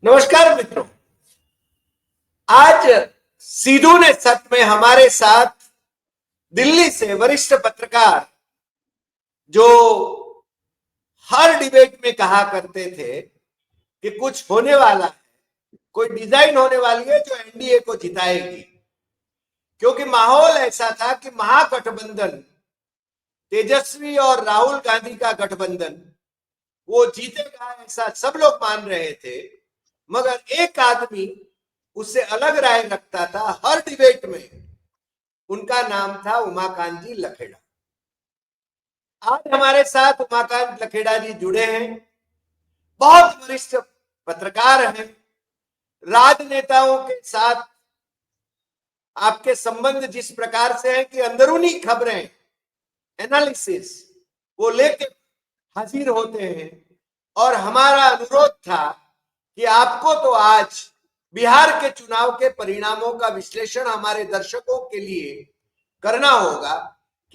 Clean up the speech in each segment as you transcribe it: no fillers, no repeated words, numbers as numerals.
नमस्कार मित्रों। आज सीधू ने सच में हमारे साथ दिल्ली से वरिष्ठ पत्रकार जो हर डिबेट में कहा करते थे कि कुछ होने वाला है, कोई डिजाइन होने वाली है जो एनडीए को जिताएगी, क्योंकि माहौल ऐसा था कि महागठबंधन तेजस्वी और राहुल गांधी का गठबंधन वो जीतेगा ऐसा सब लोग मान रहे थे। मगर एक आदमी उससे अलग राय रखता था हर डिबेट में। उनका नाम था उमाकांत जी लखेड़ा। आज हमारे साथ उमाकांत लखेड़ा जी जुड़े हैं। बहुत वरिष्ठ पत्रकार हैं। राजनेताओं के साथ आपके संबंध जिस प्रकार से है कि अंदरूनी खबरें, एनालिसिस वो लेके हाजिर होते हैं। और हमारा अनुरोध था कि आपको तो आज बिहार के चुनाव के परिणामों का विश्लेषण हमारे दर्शकों के लिए करना होगा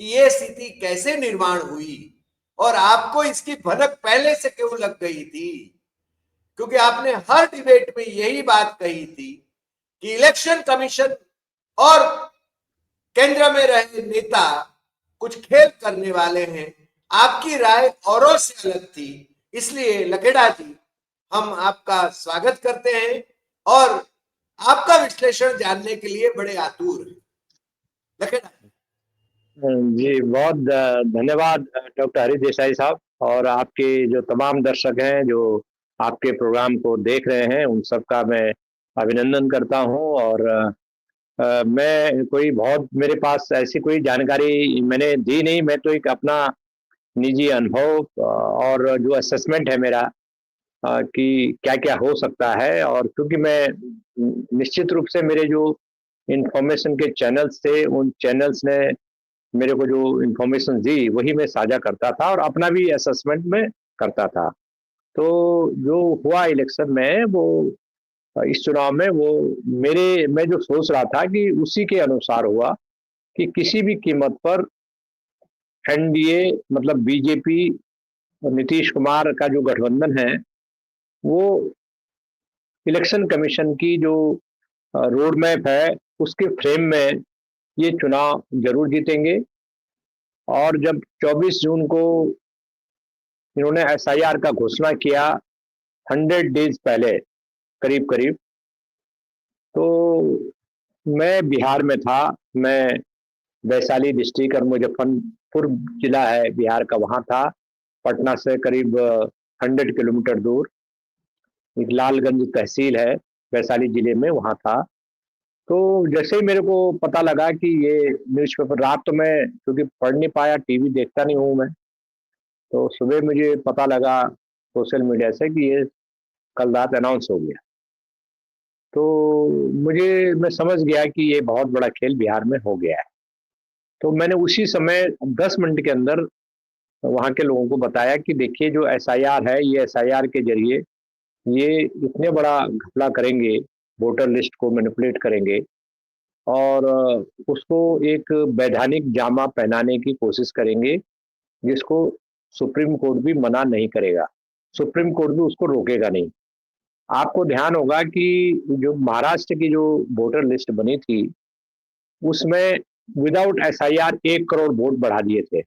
कि ये स्थिति कैसे निर्माण हुई और आपको इसकी भनक पहले से क्यों लग गई थी, क्योंकि आपने हर डिबेट में यही बात कही थी कि इलेक्शन कमीशन और केंद्र में रहे नेता कुछ खेल करने वाले हैं। आपकी राय औरों से अलग थी। इसलिए लखेड़ा जी, हम आपका स्वागत करते हैं और आपका विश्लेषण जानने के लिए बड़े आतुर हैं। लखेड़ा जी बहुत धन्यवाद डॉक्टर हरि देसाई साहब और आपके जो तमाम दर्शक हैं जो आपके प्रोग्राम को देख रहे हैं उन सबका मैं अभिनंदन करता हूं। और मैं कोई बहुत मेरे पास ऐसी कोई जानकारी मैंने दी नहीं। मैं तो एक अपना निजी अनुभव और जो असेसमेंट है मेरा कि क्या क्या हो सकता है। और क्योंकि मैं निश्चित रूप से मेरे जो इंफॉर्मेशन के चैनल्स थे उन चैनल्स ने मेरे को जो इन्फॉर्मेशन दी वही मैं साझा करता था और अपना भी असेसमेंट में करता था। तो जो हुआ इलेक्शन में वो इस चुनाव में वो मैं जो सोच रहा था कि उसी के अनुसार हुआ कि किसी भी कीमत पर एनडीए मतलब बीजेपी और नीतीश कुमार का जो गठबंधन है वो इलेक्शन कमीशन की जो रोड मैप है उसके फ्रेम में ये चुनाव जरूर जीतेंगे। और जब 24 जून को इन्होंने एसआईआर का घोषणा किया 100 डेज पहले करीब करीब, तो मैं बिहार में था। मैं वैशाली डिस्ट्रिक्ट और मुजफ्फरपुर जिला है बिहार का, वहाँ था। पटना से करीब 100 किलोमीटर दूर एक लालगंज तहसील है वैशाली जिले में, वहाँ था। तो जैसे ही मेरे को पता लगा कि ये न्यूज़पेपर, रात तो मैं क्योंकि पढ़ नहीं पाया, टीवी देखता नहीं हूँ मैं, तो सुबह मुझे पता लगा सोशल मीडिया से कि ये कल रात अनाउंस हो गया। तो मैं समझ गया कि ये बहुत बड़ा खेल बिहार में हो गया है। तो मैंने उसी समय 10 मिनट के अंदर वहाँ के लोगों को बताया कि देखिए जो एसआईआर है, ये एसआईआर के जरिए ये इतने बड़ा घपला करेंगे, वोटर लिस्ट को मैनिपुलेट करेंगे और उसको एक वैधानिक जामा पहनाने की कोशिश करेंगे जिसको सुप्रीम कोर्ट भी मना नहीं करेगा, सुप्रीम कोर्ट भी उसको रोकेगा नहीं। आपको ध्यान होगा कि जो महाराष्ट्र की जो वोटर लिस्ट बनी थी उसमें विदाउट एसआईआर 1 करोड़ वोट बढ़ा दिए थे।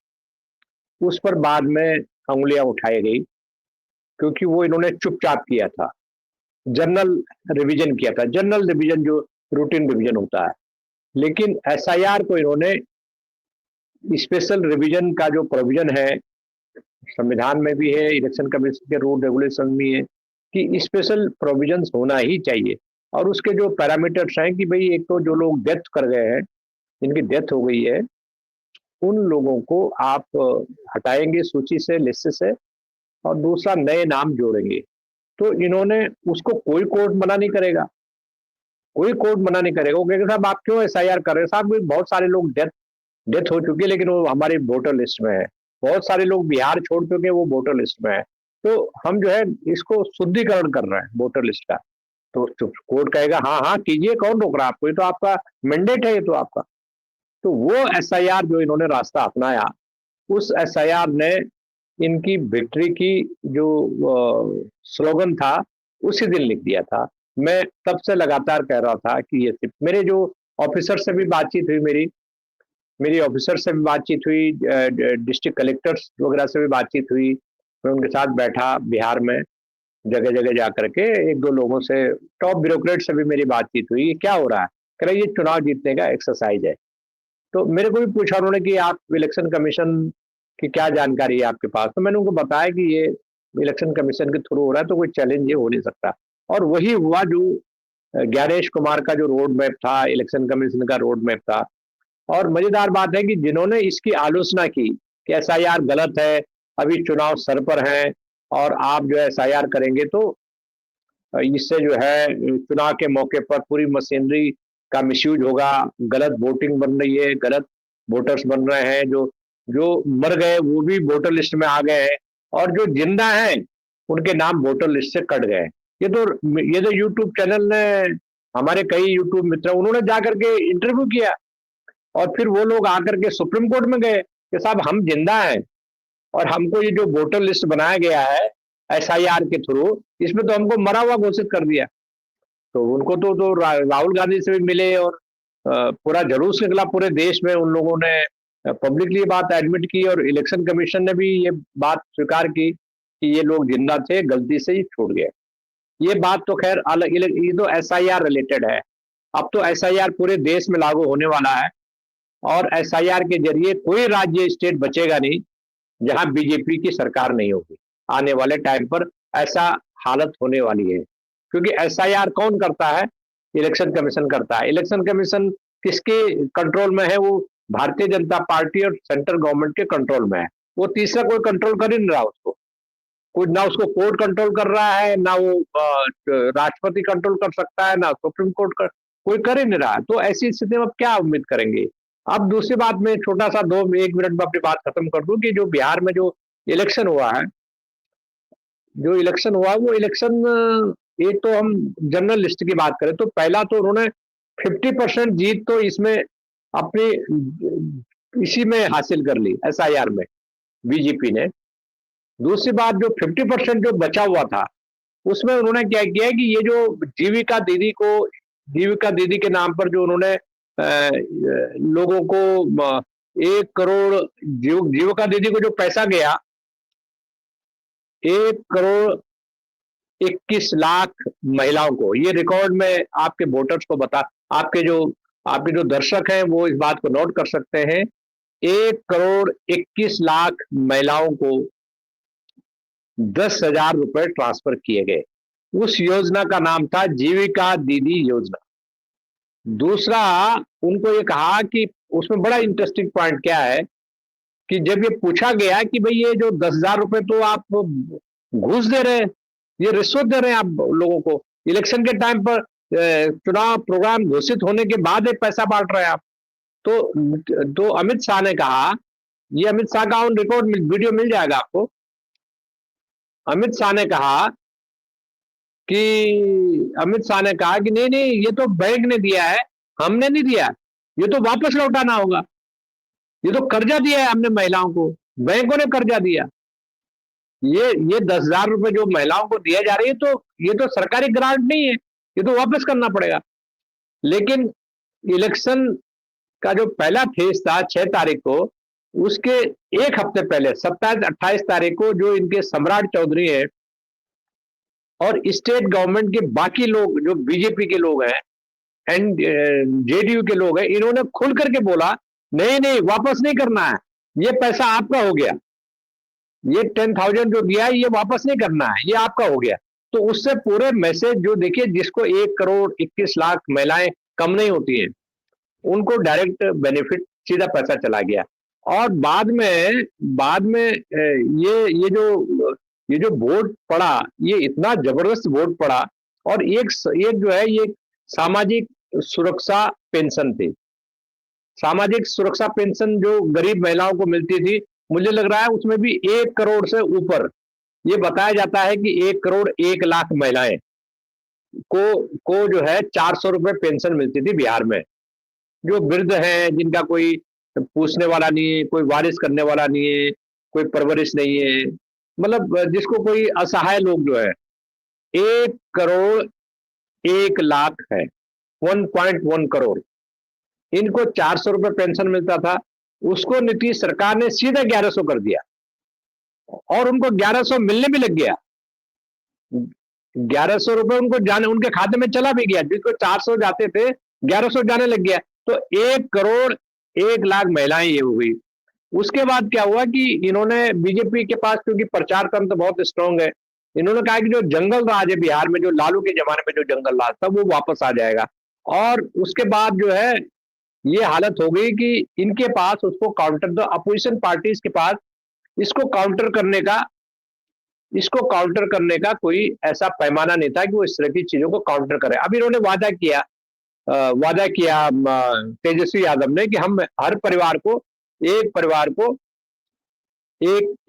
उस पर बाद में अंगुलियां उठाई गई क्योंकि वो इन्होंने चुपचाप किया था, जनरल रिवीजन किया था, जनरल रिवीजन जो रूटीन रिवीजन होता है। लेकिन एसआईआर को इन्होंने स्पेशल रिवीजन का जो प्रोविजन है संविधान में भी है, इलेक्शन कमीशन के रूल रेगुलेशन में है कि स्पेशल प्रोविजंस होना ही चाहिए। और उसके जो पैरामीटर्स हैं कि भाई एक तो जो लोग डेथ कर गए हैं, जिनकी डेथ हो गई है, उन लोगों को आप हटाएंगे सूची से, लिस्ट से, और दूसरा नए नाम जोड़ेंगे। तो इन्होंने उसको कोई कोर्ट मना नहीं करेगा, कोई कोर्ट मना नहीं करेगा। वो कहेगा साहब आप क्यों एसआईआर कर रहे हैं, साहब बहुत सारे लोग डेथ डेथ हो चुकी है लेकिन वो हमारी वोटर लिस्ट में है, बहुत सारे लोग बिहार छोड़ चुके हैं वो वोटर लिस्ट में है। तो हम जो है इसको शुद्धिकरण कर रहे हैं वोटर लिस्ट का। तो कोर्ट कहेगा हाँ हाँ कीजिए, कौन रोक रहा है आपको, ये तो आपका मैंडेट है, ये तो आपका। तो वो एसआईआर जो इन्होंने रास्ता अपनाया, उस एसआईआर ने इनकी विक्ट्री की जो स्लोगन था उसी दिन लिख दिया था। मैं तब से लगातार कह रहा था कि ये सिर्फ मेरे जो ऑफिसर से भी बातचीत हुई, मेरी मेरी ऑफिसर से भी बातचीत हुई, डिस्ट्रिक्ट कलेक्टर्स वगैरह से भी बातचीत हुई। मैं उनके साथ बैठा बिहार में, जगह जगह जा करके एक दो लोगों से, टॉप ब्यूरोक्रेट से भी मेरी बातचीत हुई। ये क्या हो रहा है? कह रहे ये चुनाव जीतने का एक्सरसाइज है। तो मेरे को भी पूछा उन्होंने कि आप इलेक्शन कमीशन की क्या जानकारी है आपके पास? तो मैंने उनको बताया कि ये इलेक्शन कमीशन के थ्रू हो रहा है, तो कोई चैलेंज ये हो नहीं सकता। और वही हुआ जो ज्ञानेश कुमार का जो रोड मैप था, इलेक्शन कमीशन का रोड मैप था। और मजेदार बात है कि जिन्होंने इसकी आलोचना की कि एसआईआर गलत है, अभी चुनाव सर पर है और आप जो है एसआईआर करेंगे तो इससे जो है चुनाव के मौके पर पूरी मशीनरी का मिसयूज होगा, गलत वोटिंग बन रही है, गलत वोटर्स बन रहे हैं, जो जो मर गए वो भी वोटर लिस्ट में आ गए हैं, और जो जिंदा हैं उनके नाम वोटर लिस्ट से कट गए। ये तो यूट्यूब चैनल ने, हमारे कई यूट्यूब मित्र उन्होंने जाकर के इंटरव्यू किया, और फिर वो लोग आकर के सुप्रीम कोर्ट में गए कि साहब हम जिंदा हैं और हमको ये जो वोटर लिस्ट बनाया गया है एसआईआर के थ्रू, इसमें तो हमको मरा हुआ घोषित कर दिया। तो उनको तो राहुल गांधी से भी मिले, और पूरा जुलूस निकला पूरे देश में। उन लोगों ने पब्लिकली बात एडमिट की, और इलेक्शन कमीशन ने भी ये बात स्वीकार की कि ये लोग जिंदा थे, गलती से ही छूट गए। ये बात तो खैर अलग, ये तो एसआईआर रिलेटेड है। अब तो एसआईआर पूरे देश में लागू होने वाला है, और एसआईआर के जरिए कोई राज्य स्टेट बचेगा नहीं जहां बीजेपी की सरकार नहीं होगी। आने वाले टाइम पर ऐसा हालत होने वाली है, क्योंकि एसआईआर कौन करता है? इलेक्शन कमीशन करता है। इलेक्शन कमीशन किसके कंट्रोल में है? वो भारतीय जनता पार्टी और सेंट्रल गवर्नमेंट के कंट्रोल में है। वो तीसरा कोई कंट्रोल कर ही नहीं रहा उसको। कोई ना उसको कोर्ट कंट्रोल कर रहा है, ना वो राष्ट्रपति कंट्रोल कर सकता है, ना सुप्रीम कोर्ट कर, कोई कर ही नहीं रहा। तो ऐसी स्थिति में अब क्या उम्मीद करेंगे? अब दूसरी बात में छोटा सा 1 मिनट में अपनी बात खत्म कर दूं कि जो बिहार में जो इलेक्शन हुआ है, वो इलेक्शन, एक तो हम जनरल लिस्ट की बात करें तो पहला तो उन्होंने 50% जीत तो इसमें अपनी इसी में हासिल कर ली, एसआईआर में, बीजेपी ने। दूसरी बात, जो 50% जो बचा हुआ था उसमें उन्होंने क्या किया कि ये जो जीविका दीदी के नाम पर जो उन्होंने लोगों को 1 करोड़ जीविका दीदी को जो पैसा गया, 1 करोड़ 21 लाख महिलाओं को, ये रिकॉर्ड में आपके वोटर्स को आपके जो दर्शक हैं वो इस बात को नोट कर सकते हैं। 1 करोड़ 21 लाख महिलाओं को 10,000 रुपए ट्रांसफर किए गए। उस योजना का नाम था जीविका दीदी योजना। दूसरा, उनको ये कहा कि उसमें बड़ा इंटरेस्टिंग पॉइंट क्या है कि जब ये पूछा गया कि भाई ये जो 10,000 रुपए तो आप घूस दे रहे हैं, ये रिश्वत दे रहे हैं आप लोगों को, इलेक्शन के टाइम पर चुनाव प्रोग्राम घोषित होने के बाद एक पैसा बांट रहे हैं आप। तो अमित शाह ने कहा, ये अमित शाह का ऑन रिकॉर्ड वीडियो मिल जाएगा आपको। अमित शाह ने कहा कि नहीं नहीं, ये तो बैंक ने दिया है, हमने नहीं दिया, ये तो वापस लौटाना होगा, ये तो कर्जा दिया है हमने महिलाओं को, बैंकों ने कर्जा दिया। ये 10,000 रुपए जो महिलाओं को दिया जा रही है, तो ये तो सरकारी ग्रांट नहीं है, ये तो वापस करना पड़ेगा। लेकिन इलेक्शन का जो पहला फेज था 6 तारीख को, उसके एक हफ्ते पहले 27-28 तारीख को जो इनके सम्राट चौधरी है और स्टेट गवर्नमेंट के बाकी लोग जो बीजेपी के लोग हैं एंड जेडीयू के लोग हैं, इन्होंने खुल करके बोला नहीं नहीं, वापस नहीं करना है, ये पैसा आपका हो गया, ये 10,000 जो दिया है ये वापस नहीं करना है, ये आपका हो गया। तो उससे पूरे मैसेज जो, देखिए, जिसको 1 करोड़ 21 लाख महिलाएं कम नहीं होती हैं, उनको डायरेक्ट बेनिफिट, सीधा पैसा चला गया। और बाद में ये जो वोट पड़ा, ये इतना जबरदस्त वोट पड़ा। और एक जो है, ये सामाजिक सुरक्षा पेंशन थी, सामाजिक सुरक्षा पेंशन जो गरीब महिलाओं को मिलती थी, मुझे लग रहा है उसमें भी 1 करोड़ से ऊपर, ये बताया जाता है कि 1 करोड़ 1 लाख महिलाएं को जो है 400 रुपए पेंशन मिलती थी बिहार में। जो वृद्ध हैं, जिनका कोई पूछने वाला नहीं है, कोई वारिस करने वाला नहीं है, कोई परवरिश नहीं है, मतलब जिसको कोई असहाय लोग जो है, 1 करोड़ 1 लाख है, 1.1 करोड़। इनको 400 रुपए पेंशन मिलता था, उसको नीतीश सरकार ने सीधा 1100 कर दिया और उनको 1100 मिलने भी लग गया। 1100 रुपए उनको जाने, उनके खाते में चला भी गया, जिसको 400 जाते थे 1100 जाने लग गया। तो 1 करोड़ 1 लाख महिलाएं ये हो गई। उसके बाद क्या हुआ कि इन्होंने बीजेपी के पास, क्योंकि प्रचार तंत्र बहुत स्ट्रांग है, इन्होंने कहा कि जो जंगल राज है बिहार में, जो लालू के जमाने में जो जंगल राज था, वो वापस आ जाएगा। और उसके बाद जो है ये हालत हो गई कि इनके पास उसको काउंटर, द अपोजिशन पार्टीज के पास इसको काउंटर करने का कोई ऐसा पैमाना नहीं था कि वो इस तरह की चीजों को काउंटर करे। अब इन्होंने वादा किया तेजस्वी यादव ने कि हम हर परिवार को एक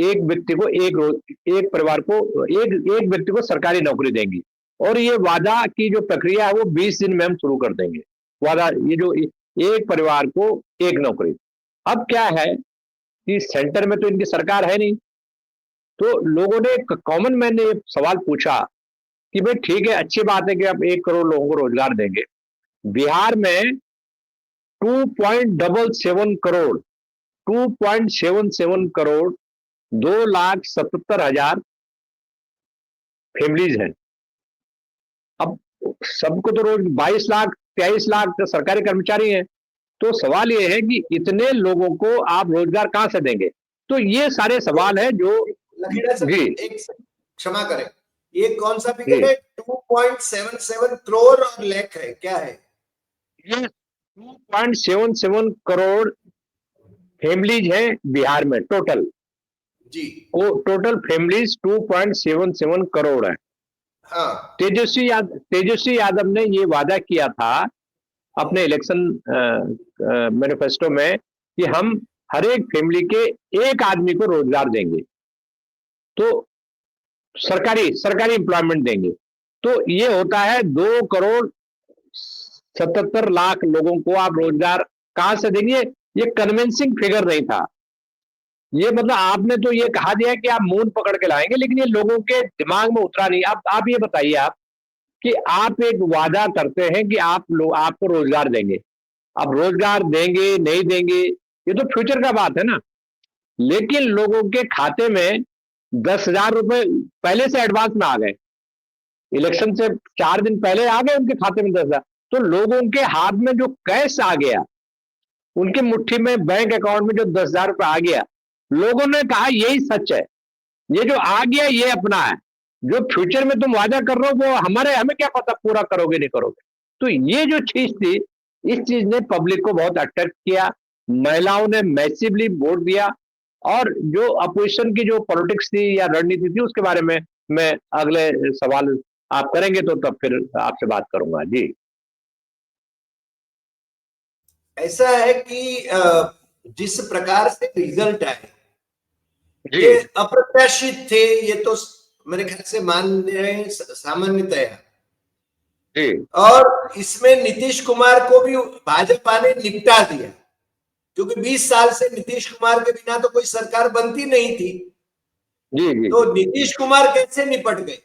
एक व्यक्ति को एक परिवार को एक व्यक्ति को सरकारी नौकरी देंगी, और ये वादा की जो प्रक्रिया है वो 20 दिन में हम शुरू कर देंगे। वादा, ये जो एक परिवार को एक नौकरी। अब क्या है कि सेंटर में तो इनकी सरकार है नहीं, तो लोगों ने, कॉमन मैन ने सवाल पूछा कि भाई ठीक है, अच्छी बात है कि आप 1 करोड़ लोगों को रोजगार देंगे। बिहार में 2.77 करोड़ 2,77,000 फैमिलीज हैं। अब सबको तो रोज 22 लाख 23 लाख तो सरकारी कर्मचारी हैं। तो सवाल ये है कि इतने लोगों को आप रोजगार कहां से देंगे? तो ये सारे सवाल है जो लखीड़ा सर, जी एक क्षमा करें, ये कौन सा जी फिगर है? 2.77 करोड़ और लाख है, क्या है? ये 2.77 करोड़ फैमिलीज हैं बिहार में टोटल। जी वो टोटल फैमिलीज 2.77 करोड़ है। हाँ। तेजस्वी यादव ने ये वादा किया था अपने इलेक्शन मैनिफेस्टो में कि हम हर एक फैमिली के एक आदमी को रोजगार देंगे, तो सरकारी एम्प्लॉयमेंट देंगे। तो ये होता है 2 करोड़ 77 लाख लोगों को आप रोजगार कहां से देंगे? ये कन्विंसिंग फिगर नहीं था। ये मतलब आपने तो ये कहा दिया कि आप मून पकड़ के लाएंगे, लेकिन ये लोगों के दिमाग में उतरा नहीं। आप ये बताइए आप कि आप एक वादा करते हैं कि आपको रोजगार देंगे। अब रोजगार देंगे नहीं देंगे ये तो फ्यूचर का बात है ना, लेकिन लोगों के खाते में 10,000 रुपए पहले से एडवांस में आ गए, इलेक्शन से 4 दिन पहले आ गए उनके खाते में 10,000। तो लोगों के हाथ में जो कैश आ गया, उनके मुट्ठी में बैंक अकाउंट में जो 10,000 रुपए आ गया, लोगों ने कहा यही सच है, ये जो आ गया ये अपना है, जो फ्यूचर में तुम वादा कर रहे हो वो हमें क्या पता पूरा करोगे नहीं करोगे। तो ये जो चीज थी, इस चीज ने पब्लिक को बहुत अट्रैक्ट किया, महिलाओं ने मैसिवली वोट दिया। और जो अपोजिशन की जो पॉलिटिक्स थी या रणनीति थी, उसके बारे में मैं अगले सवाल आप करेंगे तो तब फिर आपसे बात करूंगा। जी ऐसा है कि जिस प्रकार से रिजल्ट आए जी ये अप्रत्याशित थे, ये तो मेरे ख्याल से मान रहे हैं सामान्यतया। जी और इसमें नीतीश कुमार को भी भाजपा ने निपटा दिया, क्योंकि 20 साल से नीतीश कुमार के बिना तो कोई सरकार बनती नहीं थी। जी जी तो नीतीश कुमार कैसे निपट गए?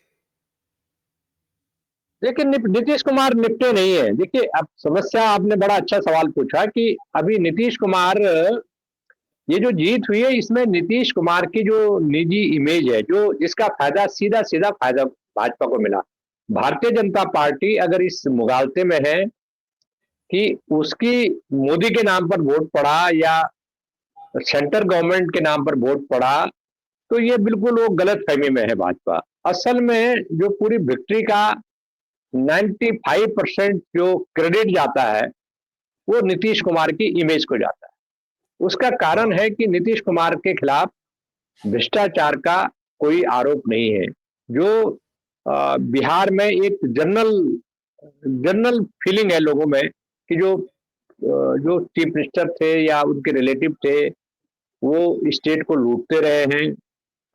लेकिन नीतीश कुमार निपटे नहीं है। देखिए, अब समस्या, आपने बड़ा अच्छा सवाल पूछा कि अभी नीतीश कुमार, ये जो जीत हुई है इसमें नीतीश कुमार की जो निजी इमेज है, जो जिसका फायदा सीधा सीधा फायदा भाजपा को मिला। भारतीय जनता पार्टी अगर इस मुगालते में है कि उसकी मोदी के नाम पर वोट पड़ा या सेंट्रल गवर्नमेंट के नाम पर वोट पड़ा, तो ये बिल्कुल वो गलत फहमी में है भाजपा। असल में जो पूरी विक्ट्री का 95% जो क्रेडिट जाता है वो नीतीश कुमार की इमेज को जाता है। उसका कारण है कि नीतीश कुमार के खिलाफ भ्रष्टाचार का कोई आरोप नहीं है। जो बिहार में एक जनरल फीलिंग है लोगों में कि जो चीफ मिनिस्टर थे या उनके रिलेटिव थे, वो स्टेट को लूटते रहे हैं,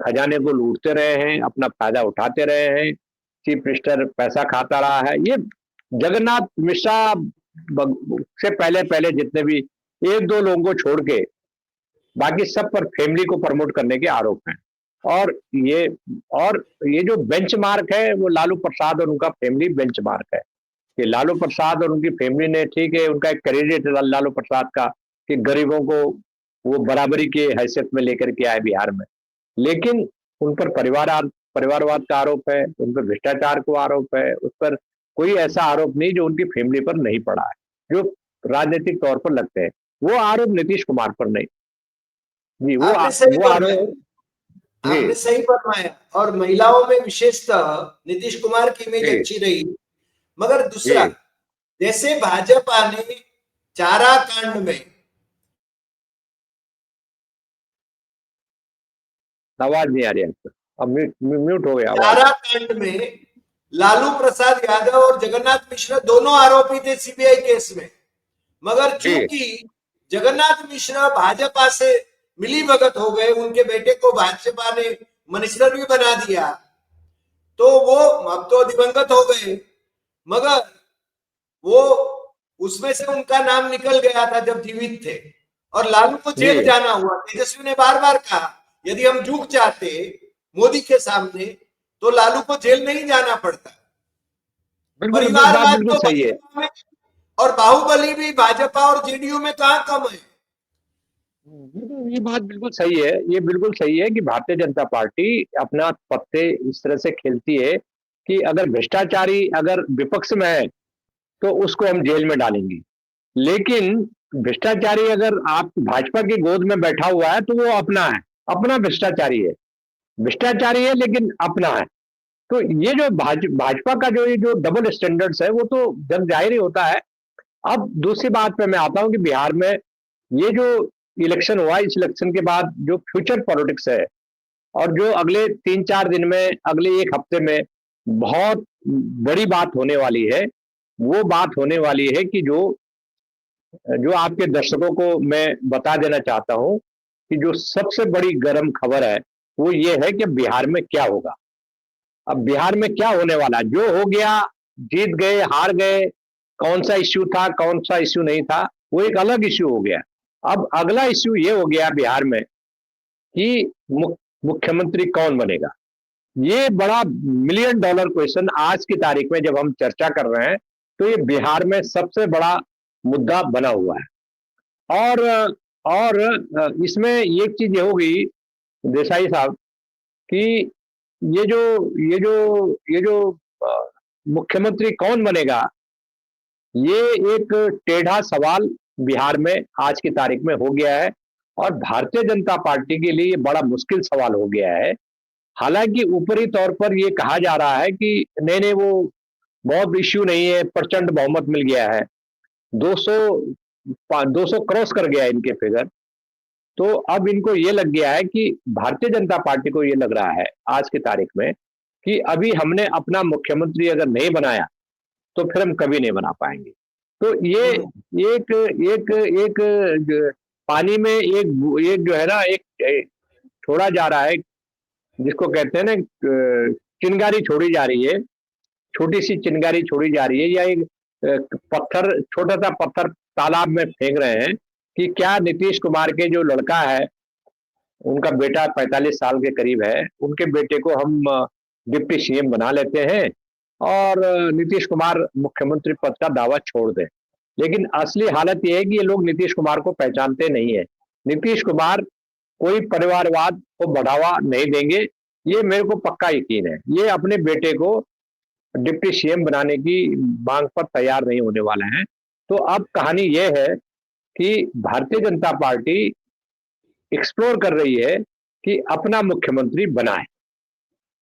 खजाने को लूटते रहे हैं, अपना फायदा उठाते रहे हैं, चीफ मिनिस्टर पैसा खाता रहा है। ये जगन्नाथ मिश्रा से पहले पहले जितने भी 1-2 लोगों को छोड़ के बाकी सब पर फैमिली को प्रमोट करने के आरोप हैं। और ये और ये जो बेंचमार्क है वो लालू प्रसाद और उनका फैमिली बेंचमार्क है कि लालू प्रसाद और उनकी फैमिली ने, ठीक है, उनका एक क्रेडिट है लालू प्रसाद का कि गरीबों को वो बराबरी के हैसियत में लेकर के आए बिहार में, लेकिन उन पर परिवारवाद का आरोप है, उन पर भ्रष्टाचार का आरोप है, उस पर कोई ऐसा आरोप नहीं जो उनकी फैमिली पर नहीं पड़ा है, जो राजनीतिक तौर पर लगते हैं। वो आरोप नीतीश कुमार पर नहीं। जी, आपने सही वो फरमाया, आरोप। जी आपने सही फरमाया। और महिलाओं में विशेषतः नीतीश कुमार की इमेज जी अच्छी रही। मगर दूसरा, जी, जैसे भाजपा ने चारा कांड में, आवाज नहीं आ रही है, अब म्यूट हो गया आवाज। चारा कांड में लालू प्रसाद यादव और जगन्नाथ मिश्र दोनों आरोपी थे सीबीआई केस में। मगर जी चूंकि जगन्नाथ मिश्र भाजपा से मिली भगत हो गए, उनके बेटे को भाजपा ने मिनिस्टर भी बना दिया, तो वो अब तो दिवंगत हो गए, मगर वो उसमें से उनका नाम निकल गया था जब जीवित थे, और लालू को जेल जी, जाना हुआ। तेजस्वी ने बार बार कहा यदि हम झुक जाते मोदी के सामने तो लालू को जेल नहीं जाना पड़ता। बिल्कुल बात परिवारवाद बिल्कुल तो सही है। भाजपा में, और बाहुबली भी भाजपा और जेडीयू में कहां कम है। ये बात बिल्कुल सही है, ये बिल्कुल सही है कि भारतीय जनता पार्टी अपना पत्ते इस तरह से खेलती है कि अगर भ्रष्टाचारी अगर विपक्ष में है तो उसको हम जेल में डालेंगे, लेकिन भ्रष्टाचारी अगर आप भाजपा की गोद में बैठा हुआ है तो वो अपना है, अपना भ्रष्टाचारी है, भ्रष्टाचारी है लेकिन अपना है। तो ये जो भाजपा का जो ये जो डबल स्टैंडर्ड्स है वो तो जग जाहिर ही होता है। अब दूसरी बात पे मैं आता हूँ कि बिहार में ये जो इलेक्शन हुआ, इस इलेक्शन के बाद जो फ्यूचर पॉलिटिक्स है और जो अगले 3-4 दिन में, अगले एक हफ्ते में बहुत बड़ी बात होने वाली है, वो बात होने वाली है कि जो जो आपके दर्शकों को मैं बता देना चाहता हूं कि जो सबसे बड़ी गर्म खबर है वो ये है कि बिहार में क्या होगा। अब बिहार में क्या होने वाला, जो हो गया, जीत गए हार गए, कौन सा इश्यू था कौन सा इश्यू नहीं था वो एक अलग इश्यू हो गया। अब अगला इश्यू ये हो गया बिहार में कि मुख्यमंत्री कौन बनेगा। ये बड़ा मिलियन डॉलर क्वेश्चन आज की तारीख में जब हम चर्चा कर रहे हैं तो ये बिहार में सबसे बड़ा मुद्दा बना हुआ है। और इसमें एक चीज ये होगी देसाई साहब कि ये जो ये जो मुख्यमंत्री कौन बनेगा, ये एक टेढ़ा सवाल बिहार में आज की तारीख में हो गया है और भारतीय जनता पार्टी के लिए ये बड़ा मुश्किल सवाल हो गया है। हालांकि ऊपरी तौर पर ये कहा जा रहा है कि नहीं नहीं वो बहुत इश्यू नहीं है, प्रचंड बहुमत मिल गया है, 200 200 क्रॉस कर गया है इनके फिगर। तो अब इनको ये लग गया है कि भारतीय जनता पार्टी को ये लग रहा है आज की तारीख में कि अभी हमने अपना मुख्यमंत्री अगर नहीं बनाया तो फिर हम कभी नहीं बना पाएंगे। तो ये एक एक एक पानी में एक जो है ना एक छोड़ा जा रहा है, जिसको कहते हैं ना चिंगारी छोड़ी जा रही है, छोटी सी चिंगारी छोड़ी जा रही है, या एक पत्थर, छोटा सा पत्थर तालाब में फेंक रहे हैं कि क्या नीतीश कुमार के जो लड़का है, उनका बेटा 45 साल के करीब है, उनके बेटे को हम डिप्टी सीएम बना लेते हैं और नीतीश कुमार मुख्यमंत्री पद का दावा छोड़ दें। लेकिन असली हालत यह है कि ये लोग नीतीश कुमार को पहचानते नहीं है। नीतीश कुमार कोई परिवारवाद को बढ़ावा नहीं देंगे, ये मेरे को पक्का यकीन है। ये अपने बेटे को डिप्टी सीएम बनाने की मांग पर तैयार नहीं होने वाले हैं। तो अब कहानी यह है कि भारतीय जनता पार्टी एक्सप्लोर कर रही है कि अपना मुख्यमंत्री बनाए,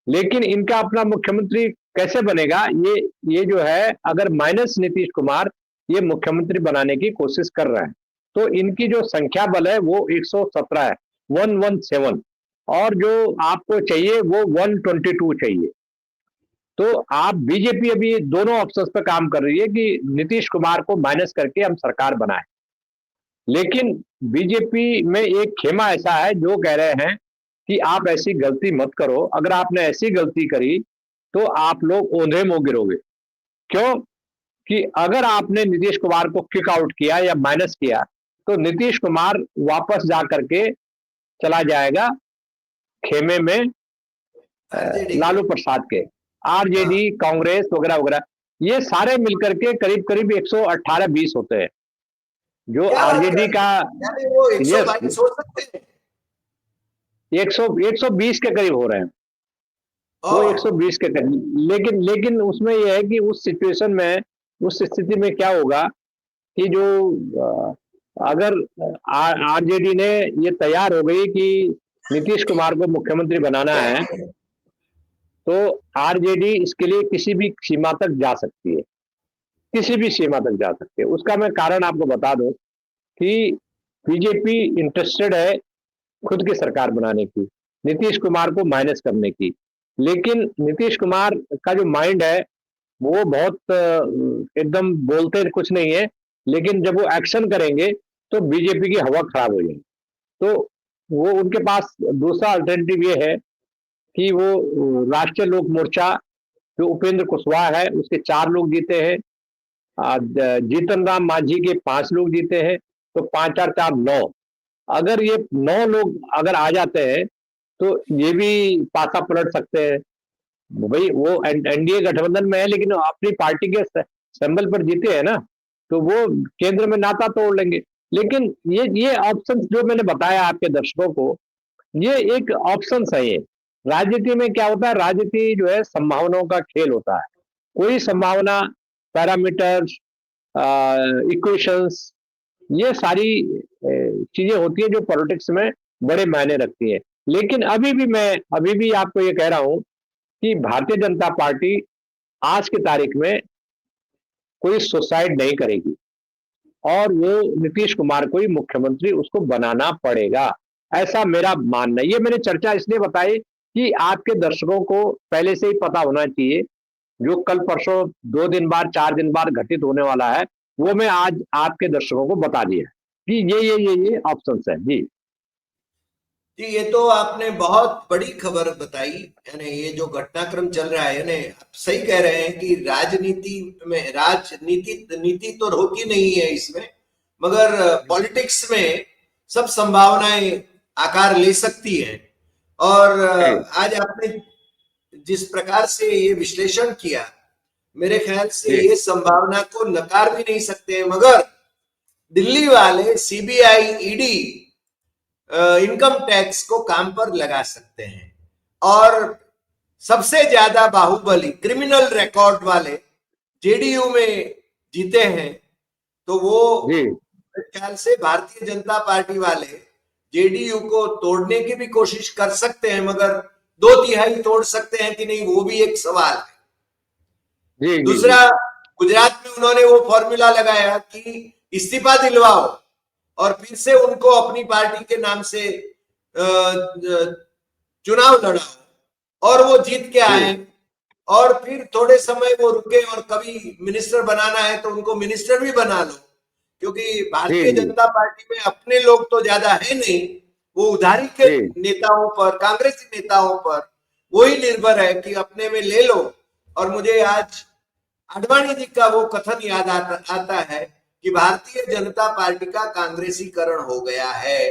लेकिन इनका अपना मुख्यमंत्री कैसे बनेगा, ये जो है, अगर माइनस नीतीश कुमार ये मुख्यमंत्री बनाने की कोशिश कर रहे हैं तो इनकी जो संख्या बल है वो 117 है, 117, और जो आपको चाहिए वो 122 चाहिए। तो आप बीजेपी अभी दोनों ऑप्शंस पर काम कर रही है कि नीतीश कुमार को माइनस करके हम सरकार बनाए, लेकिन बीजेपी में एक खेमा ऐसा है जो कह रहे हैं कि आप ऐसी गलती मत करो, अगर आपने ऐसी गलती करी तो आप लोग ओंधे मुंह गिरोगे। क्यों? कि अगर आपने नीतीश कुमार को किक आउट किया या माइनस किया तो नीतीश कुमार वापस जा करके चला जाएगा खेमे में आरजेडी लालू प्रसाद के, आरजेडी, कांग्रेस वगैरह वगैरह, ये सारे मिलकर के करीब करीब 118-20 होते हैं। जो क्या बात कर आरजेडी रहे का, हैं? यानी वो यस, 122 हो सकते हैं। 120 के करीब हो रहे हैं, वो ओह, 120 के करीब। लेकिन लेकिन उसमें यह है कि उस सिचुएशन में, उस स्थिति में क्या होगा कि जो अगर आरजेडी ने ये तैयार हो गई कि नीतीश कुमार को मुख्यमंत्री बनाना है, तो आरजेडी इसके लिए किसी भी सीमा तक जा सकती है, किसी भी सीमा तक जा सकती है। उसका मैं कारण आपको बता दूं कि बीजेपी इंटरेस्टेड है खुद की सरकार बनाने की, नीतीश कुमार को माइनस करने की। लेकिन नीतीश कुमार का जो माइंड है वो बहुत एकदम बोलते कुछ नहीं है, लेकिन जब वो एक्शन करेंगे तो बीजेपी की हवा खराब हो जाएगी। तो वो उनके पास दूसरा अल्टरनेटिव ये है कि वो राष्ट्रीय लोक मोर्चा, जो उपेंद्र कुशवाहा है, उसके 4 लोग जीते हैं, जीतन राम मांझी के 5 लोग जीते हैं, तो 5 और 4 9। अगर ये 9 लोग अगर आ जाते हैं तो ये भी पासा पलट सकते हैं। भाई वो एनडीए गठबंधन में है, लेकिन अपनी पार्टी के सिंबल पर जीते हैं ना, तो वो केंद्र में नाता तोड़ लेंगे। लेकिन ये ऑप्शन जो मैंने बताया आपके दर्शकों को, ये एक ऑप्शन है। ये राजनीति में क्या होता है, राजनीति जो है संभावनाओं का खेल होता है। कोई संभावना, पैरामीटर्स, इक्वेशंस, ये सारी चीजें होती है जो पॉलिटिक्स में बड़े मायने रखती है। लेकिन अभी भी आपको ये कह रहा हूं कि भारतीय जनता पार्टी आज की तारीख में कोई सुसाइड नहीं करेगी, और वो नीतीश कुमार को ही मुख्यमंत्री उसको बनाना पड़ेगा, ऐसा मेरा मानना है। ये मैंने चर्चा इसलिए बताई कि आपके दर्शकों को पहले से ही पता होना चाहिए, जो कल परसों 2 दिन बाद 4 दिन बाद घटित होने वाला है, वो मैं आज आपके दर्शकों को बता दिया कि ये ऑप्शंस है जी। जी, ये तो आपने बहुत बड़ी खबर बताई। यानी ये जो घटनाक्रम चल रहा है, यानी आप सही कह रहे हैं कि नीति तो होती नहीं है इसमें, मगर पॉलिटिक्स में सब संभावनाएं आकार ले सकती हैं। और आज आपने जिस प्रकार से ये विश्लेषण किया, मेरे ख्याल से ये संभावना को नकार भी नहीं सकते हैं। मगर दिल्ली वाले सीबीआई, ईडी इनकम टैक्स को काम पर लगा सकते हैं, और सबसे ज्यादा बाहुबली क्रिमिनल रिकॉर्ड वाले जेडीयू में जीते हैं। तो वो मेरे ख्याल से भारतीय जनता पार्टी वाले जेडीयू को तोड़ने की भी कोशिश कर सकते हैं, मगर 2/3 तोड़ सकते हैं कि नहीं, वो भी एक सवाल है। दूसरा, गुजरात में उन्होंने वो फॉर्मूला लगाया कि इस्तीफा दिलवाओ और फिर से उनको अपनी पार्टी के नाम से चुनाव लड़ाओ, और वो जीत के आए। और फिर थोड़े समय वो रुके, और कभी मिनिस्टर बनाना है तो उनको मिनिस्टर भी बना लो, क्योंकि भारतीय जनता पार्टी में अपने लोग तो ज्यादा है नहीं, वो उधारी के नेताओं पर, कांग्रेसी नेताओं पर वही निर्भर है कि अपने में ले लो। और मुझे आज आडवाणी जी का वो कथन याद आता है कि भारतीय जनता पार्टी का कांग्रेसीकरण हो गया है।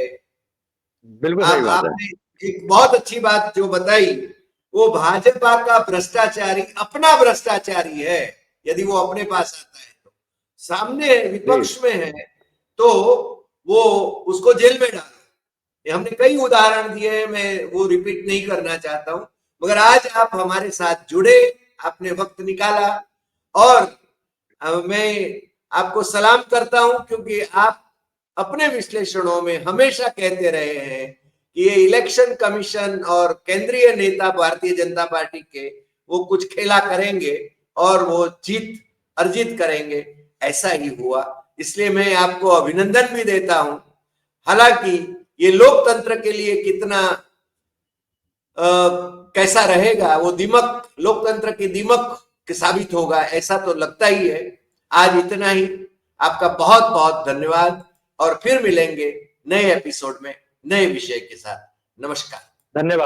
बिल्कुल सही बात है। आपने एक बहुत अच्छी बात जो बताई, वो भाजपा का भ्रष्टाचारी अपना भ्रष्टाचारी है। यदि वो अपने पास आता है तो, सामने विपक्ष में है तो वो उसको जेल में डालो। हमने कई उदाहरण दिए, मैं वो रिपीट नहीं करना चाहता हूं। मगर आज आप हमारे साथ जुड़े, आपने वक्त निकाला, और मैं आपको सलाम करता हूं, क्योंकि आप अपने विश्लेषणों में हमेशा कहते रहे हैं कि ये इलेक्शन कमीशन और केंद्रीय नेता भारतीय जनता पार्टी के वो कुछ खेला करेंगे और वो जीत अर्जित करेंगे। ऐसा ही हुआ, इसलिए मैं आपको अभिनंदन भी देता हूं। हालांकि ये लोकतंत्र के लिए कितना कैसा रहेगा, वो दीमक, लोकतंत्र की दीमक साबित होगा, ऐसा तो लगता ही है। आज इतना ही, आपका बहुत बहुत धन्यवाद, और फिर मिलेंगे नए एपिसोड में नए विषय के साथ। नमस्कार। धन्यवाद।